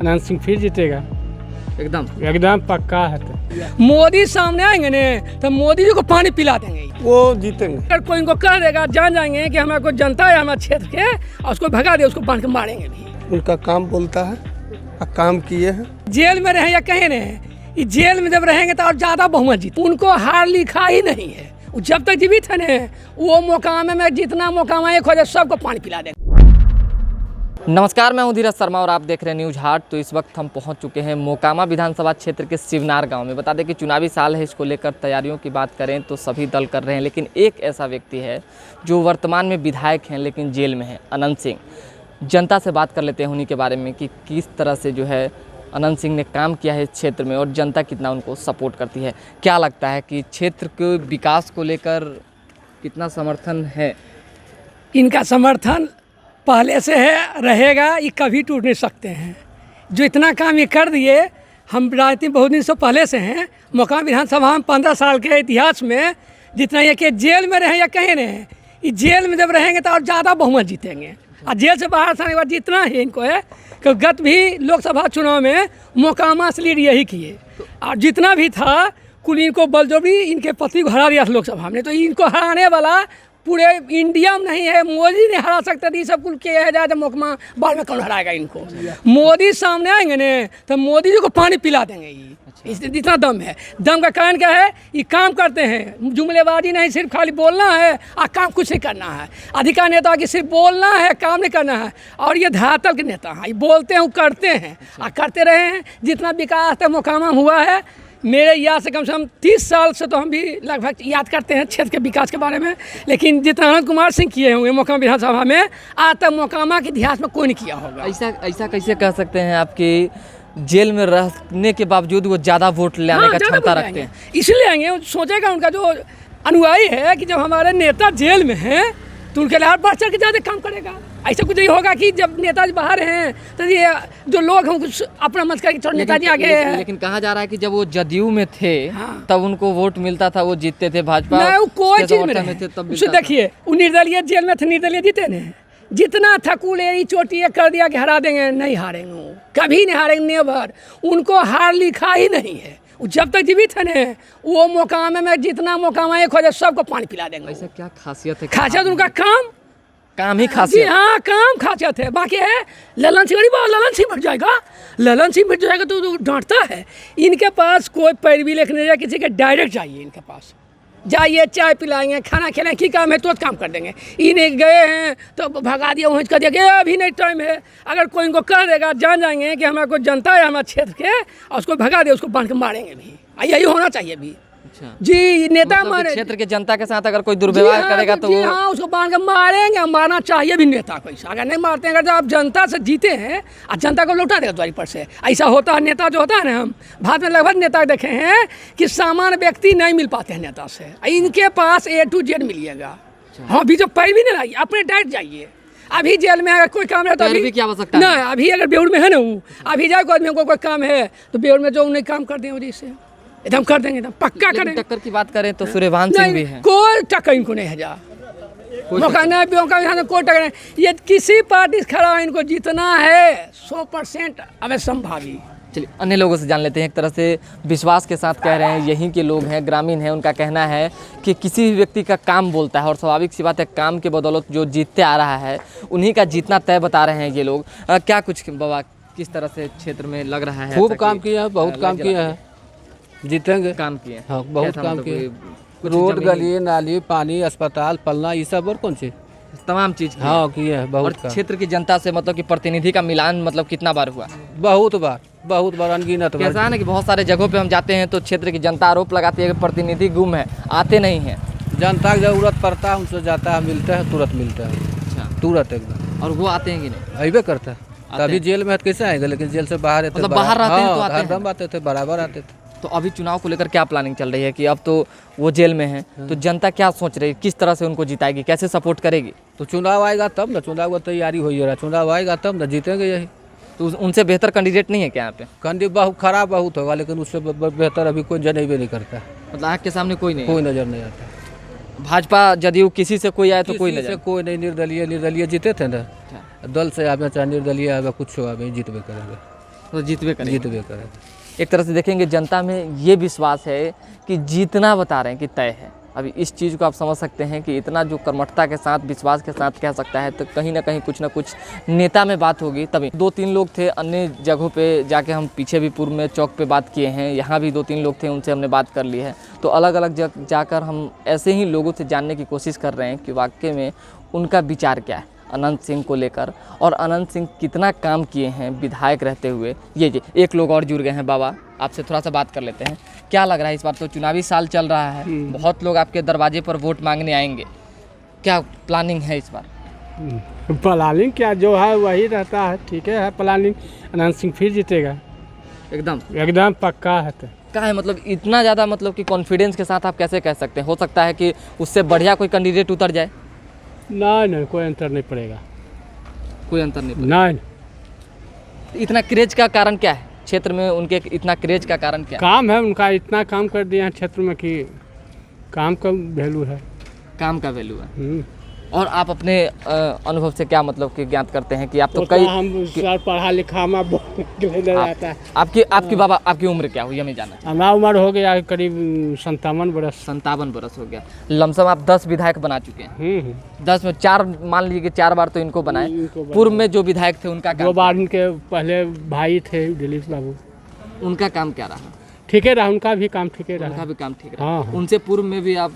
अनंत सिंह फिर जीतेगा, एकदम एकदम पक्का है। तो मोदी सामने आएंगे ने तो मोदी जी को पानी पिला देंगे। वो जीतेंगे। अगर कोई इनको कह देगा, जान जाएंगे कि हमारा कोई जनता है हमारे क्षेत्र के, और उसको भगा दे, उसको बांध के मारेंगे भी। उनका काम बोलता है और काम किए हैं। जेल में रहे या कहीं रहे, जेल में जब रहेंगे तो और ज़्यादा बहुमत जीत। उनको हार लिखा ही नहीं है, वो जब तक जीवित है ना, वो मोकामा में जितना मोकामा एक हो जाए सबको पानी पिला देगा। नमस्कार, मैं हूं धीरज शर्मा और आप देख रहे हैं न्यूज़ हाट। तो इस वक्त हम पहुंच चुके हैं मोकामा विधानसभा क्षेत्र के शिवनार गांव में। बता दें कि चुनावी साल है, इसको लेकर तैयारियों की बात करें तो सभी दल कर रहे हैं, लेकिन एक ऐसा व्यक्ति है जो वर्तमान में विधायक हैं लेकिन जेल में है, अनंत सिंह। जनता से बात कर लेते हैं उन्हीं के बारे में कि किस तरह से जो है अनंत सिंह ने काम किया है इस क्षेत्र में और जनता कितना उनको सपोर्ट करती है। क्या लगता है कि क्षेत्र के विकास को लेकर कितना समर्थन है? इनका समर्थन पहले से है, रहेगा, ये कभी टूट नहीं सकते हैं। जो इतना काम ये कर दिए, हम राजनीति बहुत दिन से पहले से हैं। मोकामा विधानसभा में 15 साल के इतिहास में जितना ये कि जेल में रहे या कहीं रहे, ये जेल में जब रहेंगे तो और ज़्यादा बहुमत जीतेंगे। और जेल से बाहर आने के बाद जितना ही इनको है कि गत भी लोकसभा चुनाव में मोकामा से लीड यही किए, और जितना भी था कुल इनको बलजबरी इनके पति को हरा दिया था लोकसभा में। तो इनको हराने वाला पूरे इंडिया में नहीं है, मोदी ने हरा सकता थी। सब कुल किया है जाए मोकामा, बाद में कौन हराएगा इनको। मोदी सामने आएंगे ने तो मोदी जी को पानी पिला देंगे। ये इसलिए इतना दम है। दम का कारण क्या है? ये काम करते हैं, जुमलेबाजी नहीं, सिर्फ खाली बोलना है और काम कुछ नहीं करना है। अधिकार नेता की सिर्फ बोलना है, काम नहीं करना है। और ये धरातल के नेता हैं, ये बोलते हैं, वो करते हैं और करते रहे हैं। जितना विकास तक मोकामा हुआ है, मेरे याद से कम 30 साल से तो हम भी लगभग याद करते हैं क्षेत्र के विकास के बारे में। लेकिन जितना अनंत कुमार सिंह किए होंगे मोकामा विधानसभा में, आज तक मोकामा के इतिहास में कोई नहीं किया होगा। ऐसा कैसे कह सकते हैं आपकी जेल में रहने के बावजूद वो ज़्यादा वोट लाने का क्षमता रखते हैं? इसलिए आएंगे, वो सोचेगा उनका जो अनुयायी है कि जब हमारे नेता जेल में हैं तो उनके लिए बढ़ चढ़ के ज़्यादा काम करेगा। ऐसा कुछ नहीं होगा कि जब नेताजी बाहर हैं तो ये जो लोग हैं कुछ अपना मत करके नेताजी आगे हैं। लेकिन कहा जा रहा है कि जब वो जदयू में थे तब उनको वोट मिलता था, वो जीतते थे। भाजपा नहीं, वो कोई चीज में थे। देखिए, वो निर्दलीय जेल में थे, निर्दलीय जीते नहीं। जितना था कुल चोटी कर दिया कि हरा देंगे, नहीं हारेंगे, वो कभी नहीं हारेंगे, नेवर। उनको हार लिखा ही नहीं है। जब तक जीवित है ना, वो मोकामा में जितना मोकामा एक हो जाए सबको पानी पिला देंगे। ऐसा क्या खासियत है? खासियत उनका काम ही खासियत। हाँ, काम खासियत है। बाकी है ललन सिंह, ललन सिंह बढ़ जाएगा, ललन सिंह बढ़ जाएगा तो डांटता है। इनके पास कोई पैरवी लिखने जाए, किसी के डायरेक्ट जाइए इनके पास, जाइए, चाय पिलाएंगे, खाना खिलाएंगे, की काम है तो काम कर देंगे। इन्हें गए हैं तो भगा दिया, वहीं कर दिया, अभी नहीं टाइम है। अगर कोई इनको कह देगा, जान जाएंगे कि हमारा कोई जनता है हमारे क्षेत्र के, और उसको भगा दे, उसको बांध के मारेंगे भी। यही होना चाहिए भी। अच्छा जी, नेता मतलब मारे क्षेत्र के जनता के साथ अगर कोई दुर्व्यवहार करेगा तो वो हाँ, उसको बांध के मारेंगे। मारना चाहिए भी नेता को। ऐसा अगर नहीं मारते हैं, अगर आप जनता से जीते हैं और जनता को लौटा देगा द्वारी पर से, ऐसा होता है। नेता जो होता है ना, हम भारत में लगभग नेता देखे हैं कि सामान्य व्यक्ति नहीं मिल पाते हैं नेता से। इनके पास A to Z मिलिएगा। हाँ, अभी जो पैरवी नहीं रही, अपने डायरेक्ट जाइए। अभी जेल में अगर कोई काम रहता है अभी क्या हो सकता है? नहीं, अभी अगर बेउर में है ना, वो अभी जाए कोई आदमी को कोई काम है तो बेउर में जो उन्हें काम कर दें वजह से एकदम कर देंगे, एकदम पक्का करें। टक्कर की बात करें तो सूर्यभान सिंह भी है। कोई टक्कर इनको नहीं है। जा मौका नहीं, कोई टक्कर नहीं। ये किसी पार्टी से खड़ा है, इनको जीतना है 100% अवश्य संभावी। चलिए अन्य लोगों से जान लेते हैं। एक तरह से विश्वास के साथ कह रहे हैं, यहीं के लोग हैं, ग्रामीण हैं। उनका कहना है कि किसी भी व्यक्ति का काम बोलता है और स्वाभाविक सी बात है, काम के बदौलत जो जीतते आ रहा है उन्हीं का जीतना तय बता रहे हैं ये लोग। क्या कुछ बाबा, किस तरह से क्षेत्र में लग रहा है? खूब काम किया है, बहुत काम किया है, जीतेंगे। काम किए? हाँ, बहुत काम किए। रोड, गली, नाली, पानी, अस्पताल, पलना, ये सब और कौन सी तमाम चीज हाँ किए हैं। बहुत और क्षेत्र की जनता से मतलब कि प्रतिनिधि का मिलान मतलब कितना बार हुआ? बहुत बार अनगिनत बार। कैसा है ना कि बहुत सारे जगहों पे हम जाते हैं तो क्षेत्र की जनता आरोप लगाती है कि प्रतिनिधि गुम है, आते नहीं हैं। जनता की जरूरत पड़ता है, उनसे जाता है, मिलता है, तुरंत मिलता है। अच्छा, तुरंत एकदम। और वो आते हैं कि नहीं? अबे करता है। अभी जेल में कैसे आएगा, लेकिन जेल से बाहर मतलब बाहर रहते हैं तो आते थे, बराबर आते थे। तो अभी चुनाव को लेकर क्या प्लानिंग चल रही है कि अब तो वो जेल में हैं, तो जनता क्या सोच रही है, किस तरह से उनको जिताएगी, कैसे सपोर्ट करेगी? तो चुनाव आएगा तब ना, चुनाव की तैयारी हो रहा, चुनाव आएगा तब ना, जीतेंगे यही। तो उनसे बेहतर कैंडिडेट नहीं है क्या यहाँ पे? कैंडिडेट बहुत खराब बहुत होगा, लेकिन उससे बेहतर अभी कोई जनेबे नहीं करता। मतलब आँख के सामने कोई नहीं, कोई नजर नहीं आता। भाजपा जदयू किसी से कोई आए तो कोई नजर, कोई नहीं। निर्दलीय जीते थे ना, दल से आवे चाहे निर्दलीय आवे, कुछ आवे, जीतबे करेंगे। तो जीतबे करेंगे। जीतबे करे। एक तरह से देखेंगे जनता में ये विश्वास है कि जीतना बता रहे हैं कि तय है। अभी इस चीज़ को आप समझ सकते हैं कि इतना जो कर्मठता के साथ विश्वास के साथ कह सकता है, तो कहीं ना कहीं कुछ ना कुछ नेता में बात होगी तभी। 2-3 लोग थे, अन्य जगहों पे जाके हम पीछे भी पूर्व में चौक पे बात किए हैं, यहाँ भी 2-3 लोग थे, उनसे हमने बात कर ली है। तो अलग अलग जगह जाकर हम ऐसे ही लोगों से जानने की कोशिश कर रहे हैं कि वाकई में उनका विचार क्या है अनंत सिंह को लेकर, और अनंत सिंह कितना काम किए हैं विधायक रहते हुए। ये जी एक लोग और जुड़ गए हैं। बाबा, आपसे थोड़ा सा बात कर लेते हैं। क्या लग रहा है, इस बार तो चुनावी साल चल रहा है, बहुत लोग आपके दरवाजे पर वोट मांगने आएंगे, क्या प्लानिंग है इस बार? प्लानिंग क्या, जो है वही रहता है, ठीक है प्लानिंग। अनंत सिंह फिर जीतेगा, एकदम पक्का है। तो क्या है मतलब इतना ज़्यादा, मतलब कि कॉन्फिडेंस के साथ आप कैसे कह सकते हैं? हो सकता है कि उससे बढ़िया कोई कैंडिडेट उतर जाए? नहीं, कोई अंतर नहीं पड़ेगा। कोई अंतर नहीं पड़ेगा। नहीं, इतना क्रेज का कारण क्या है क्षेत्र में? उनके इतना क्रेज का कारण क्या है? काम है उनका, इतना काम कर दिया है क्षेत्र में कि काम का वैल्यू है। काम का वैल्यू है। और आप अपने अनुभव से क्या मतलब कि ज्ञात करते हैं कि आप तो तो कई हम सर पढ़ा लिखा में आता है। आपकी बाबा, आपकी उम्र क्या हुई हमें जानना है? हमारा उम्र हो गया करीब 57 बरस। 57 बरस हो गया। लमसम आप 10 विधायक बना चुके हैं। 10 में 4 मान लीजिए कि 4 बार तो इनको बनाए। पूर्व में जो विधायक थे उनका 2 बार इनके पहले भाई थे दिलीप बाबू, उनका काम क्या रहा? ठीक है रहा, उनका भी काम ठीक है उनका रहा। भी काम ठीक रहा। हाँ। उनसे पूर्व में भी आप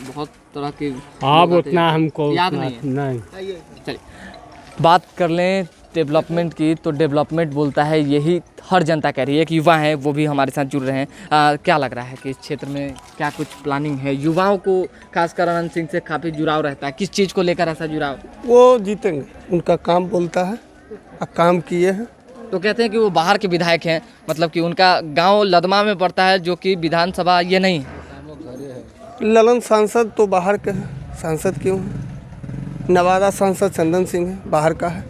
बहुत तरह के अब उतना हमको याद उतना नहीं है। नहीं। चलिए बात कर लें डेवलपमेंट की, तो डेवलपमेंट बोलता है यही हर जनता कह रही है। कि युवा हैं वो भी हमारे साथ जुड़ रहे हैं। क्या लग रहा है कि इस क्षेत्र में क्या कुछ प्लानिंग है? युवाओं को खासकर अनंत सिंह से काफ़ी जुड़ाव रहता है, किस चीज़ को लेकर ऐसा जुड़ाव? वो जीतेंगे, उनका काम बोलता है, काम किए हैं। तो कहते हैं कि वो बाहर के विधायक हैं, मतलब कि उनका गांव लदमा में पड़ता है, जो कि विधानसभा ये नहीं है। ललन सांसद तो बाहर के हैं, सांसद क्यों हैं? नवादा सांसद चंदन सिंह है, बाहर का है।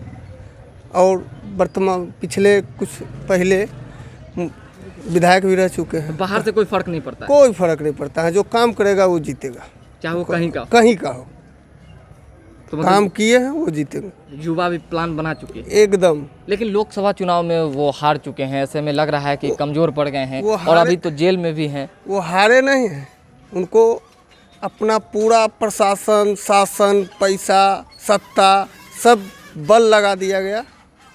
और वर्तमान पिछले कुछ पहले विधायक भी रह चुके हैं। बाहर से कोई फर्क नहीं पड़ता है। कोई फर्क नहीं पड़ता है, जो काम करेगा वो जीतेगा, चाहे वो कहीं का हो। कहीं का हो। तो मतलब काम किए हैं वो जीतेंगे, युवा भी प्लान बना चुके हैं एकदम। लेकिन लोकसभा चुनाव में वो हार चुके हैं, ऐसे में लग रहा है कि कमजोर पड़ गए हैं, वो और अभी तो जेल में भी हैं। वो हारे नहीं हैं, उनको अपना पूरा प्रशासन, शासन, पैसा, सत्ता सब बल लगा दिया गया।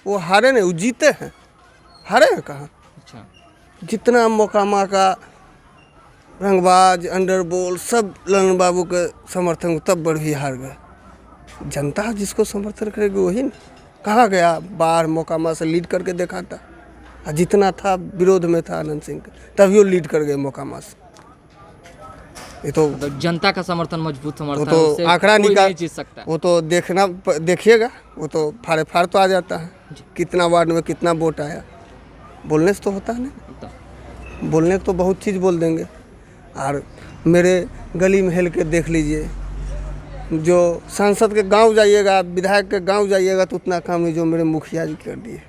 वो हारे नहीं, वो जीते हैं। हारे हैं कहाँ? अच्छा, जितना मोकामा का रंगबाज, अंडरबोल सब ललन बाबू के समर्थन को तब बढ़ी हार गए। जनता जिसको समर्थन करेगी वही ना। कहाँ गया? बाहर मोकामा से लीड करके देखा था, जितना था विरोध में था आनंद सिंह के, तभी वो लीड कर गए मोकामा से। ये तो मतलब जनता का समर्थन, मजबूत समर्थन, तो उससे आंकड़ा कोई निकाल, नहीं जीत सकता। वो तो देखिएगा, वो तो फाड़े फाड़ तो आ जाता है, कितना वार्ड में कितना वोट आया। बोलने से तो होता है नहीं, बोलने तो बहुत चीज़ बोल देंगे। और मेरे गली में हिल के देख लीजिए, जो सांसद के गांव जाइएगा, विधायक के गांव जाइएगा, तो उतना काम नहीं जो मेरे मुखिया जी कर दिए।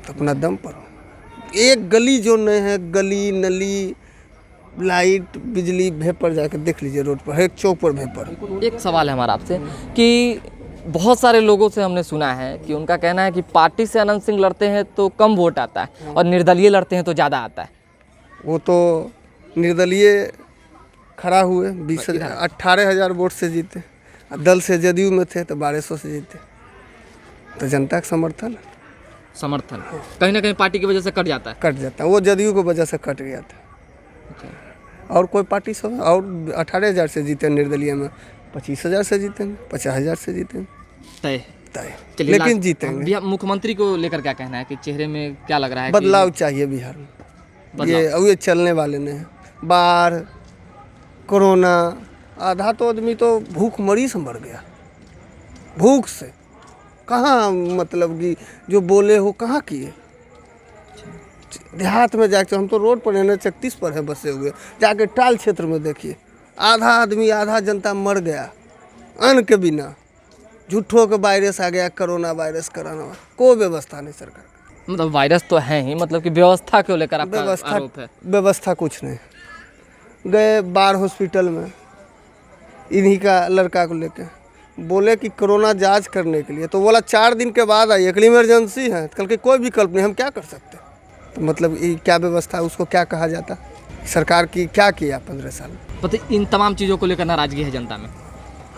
तो अपना दम पर एक गली जो नहीं है, गली नली, लाइट, बिजली, भेपर जाकर देख लीजिए रोड पर, एक चौक पर भेपर। एक सवाल है हमारा आपसे कि बहुत सारे लोगों से हमने सुना है कि उनका कहना है कि पार्टी से अनंत सिंह लड़ते हैं तो कम वोट आता है, और निर्दलीय लड़ते हैं तो ज़्यादा आता है। वो तो निर्दलीय खड़ा हुए 18,000 वोट से जीते, दल से जदयू में थे तो 1200 से जीते। तो जनता का समर्थन कहीं ना कहीं पार्टी की वजह से कट जाता है। कट जाता है, वो जदयू की वजह से कट गया था। और कोई पार्टी सब और 18,000 से जीते निर्दलीय में, 25,000 से जीतेंगे, 50,000 से जीतेंगे, तय तय। लेकिन जीतेंगे। मुख्यमंत्री को लेकर क्या कहना है कि चेहरे में क्या लग रहा है? बदलाव चाहिए बिहार में। ये चलने वाले नहीं हैं। बाढ़, कोरोना, आधा तो आदमी तो भूखमरी से मर गया, भूख से। कहाँ मतलब कि जो बोले हो कहाँ किए? देहात में जाके, हम तो रोड पर NH-31 पर है बसे हुए, जाके टाल क्षेत्र में देखिए, आधा आदमी, आधा जनता मर गया अन्न के बिना। झूठों के वायरस आ गया, कोरोना वायरस, कोई व्यवस्था नहीं सरकार की। मतलब वायरस तो है ही, मतलब कि व्यवस्था को लेकर आपका आरोप है? व्यवस्था कुछ नहीं। गए बाढ़ हॉस्पिटल में, इन्हीं का लड़का को लेके बोले कि कोरोना जांच करने के लिए, तो बोला 4 दिन के बाद आइए, कल इमरजेंसी है, कल के कोई विकल्प नहीं, हम क्या कर सकते। तो मतलब ये क्या व्यवस्था है, उसको क्या कहा जाता। सरकार की क्या किया 15 साल में। पता इन तमाम चीज़ों को लेकर नाराजगी है जनता में।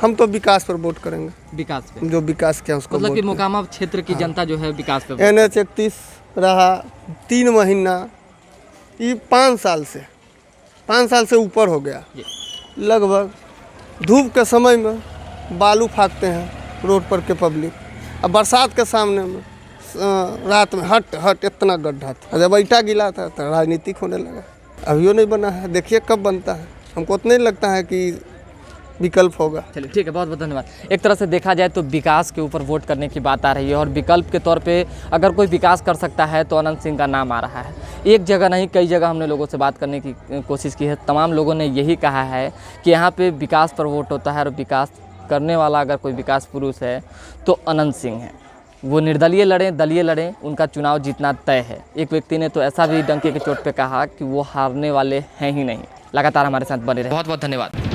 हम तो विकास पर वोट करेंगे, विकास पे, जो विकास किया उसको मतलब कि वोट मोकामा क्षेत्र की जनता जो है विकास पे करेंगे। NH 31 रहा 3 महीना, ये 5 साल से ऊपर हो गया जी। लगभग। धूप के समय में बालू फाँकते हैं रोड पर के पब्लिक, अब बरसात के सामने में रात में हट इतना गड्ढा था। जब ईटा गिला था तो राजनीतिक होने लगा। अभियो नहीं बना है, देखिए कब बनता है। हमको उतना ही लगता है कि विकल्प होगा। चलिए ठीक है, बहुत बहुत धन्यवाद। एक तरह से देखा जाए तो विकास के ऊपर वोट करने की बात आ रही है और विकल्प के तौर पे अगर कोई विकास कर सकता है तो अनंत सिंह का नाम आ रहा है। एक जगह नहीं कई जगह हमने लोगों से बात करने की कोशिश की है, तमाम लोगों ने यही कहा है कि यहाँ पे विकास पर वोट होता है और विकास करने वाला अगर कोई विकास पुरुष है तो अनंत सिंह है। वो निर्दलीय लड़ें दलीय लड़ें, उनका चुनाव जीतना तय है। एक व्यक्ति ने तो ऐसा भी डंके की चोट पे कहा कि वो हारने वाले हैं ही नहीं। लगातार हमारे साथ बने रहे, बहुत बहुत धन्यवाद।